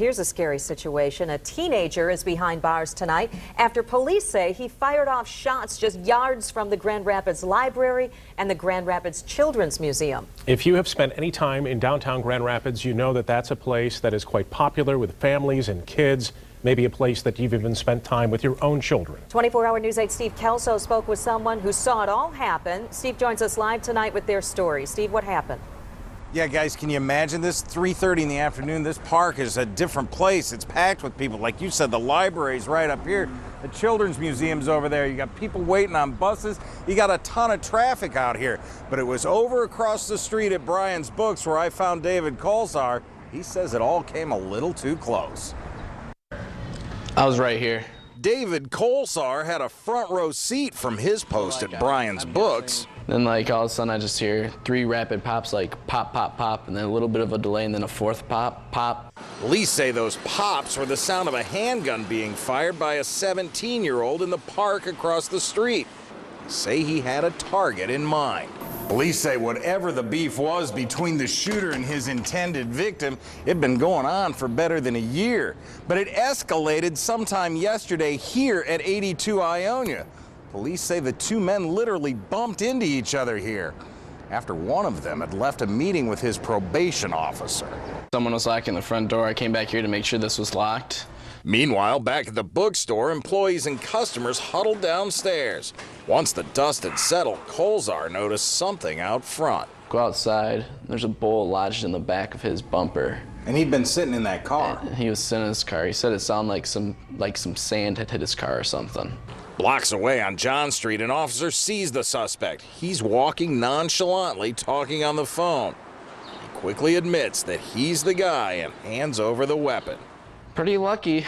Here's a scary situation. A teenager is behind bars tonight after police say he fired off shots just yards from the Grand Rapids Library and the Grand Rapids Children's Museum. If you have spent any time in downtown Grand Rapids, you know that that's a place that is quite popular with families and kids, maybe a place that you've even spent time with your own children. 24-hour News 8 Steve Kelso spoke with someone who saw it all happen. Steve joins us live tonight with their story. Steve, what happened? Yeah, guys, can you imagine this? 3:30 in the afternoon. This park is a different place. It's packed with people. Like you said, the library's right up here. The Children's Museum's over there. You got people waiting on buses. You got a ton of traffic out here. But it was over across the street at Brian's Books where I found David Kolzar. He says it all came a little too close. I was right here. David Kolzar had a front row seat from his post at Brian's Books. Then all of a sudden I just hear 3 rapid pops, like pop, pop, pop, and then a little bit of a delay, and then a 4th pop, pop. Police say those pops were the sound of a handgun being fired by a 17-year-old in the park across the street. Say he had a target in mind. Police say whatever the beef was between the shooter and his intended victim, it'd been going on for better than a year. But it escalated sometime yesterday here at 82 Ionia. Police say the two men literally bumped into each other here after one of them had left a meeting with his probation officer. Someone was locking the front door. I came back here to make sure this was locked. Meanwhile, back at the bookstore, employees and customers huddled downstairs. Once the dust had settled, Kolzar noticed something out front. Go outside. There's a bullet lodged in the back of his bumper. And he'd been sitting in that car. He was sitting in his car. He said it sounded like some sand had hit his car or something. Blocks away on John Street, an officer sees the suspect. He's walking nonchalantly, talking on the phone. He quickly admits that he's the guy and hands over the weapon. Pretty lucky.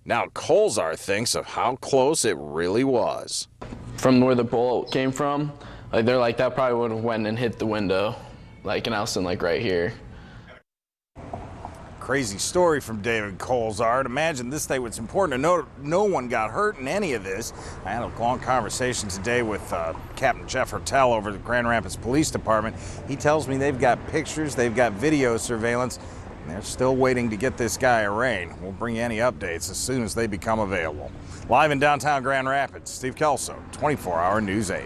Now Kolzar thinks of how close it really was. From where the bullet came from, they're like, that probably would have went and hit the window, and I was sitting right here. Crazy story from David Kolzar. Imagine this day. What's important to note, no one got hurt in any of this. I had a long conversation today with Captain Jeff Hertel over at the Grand Rapids Police Department. He tells me they've got pictures, they've got video surveillance, and they're still waiting to get this guy arraigned. We'll bring you any updates as soon as they become available. Live in downtown Grand Rapids, Steve Kelso, 24-hour News 8.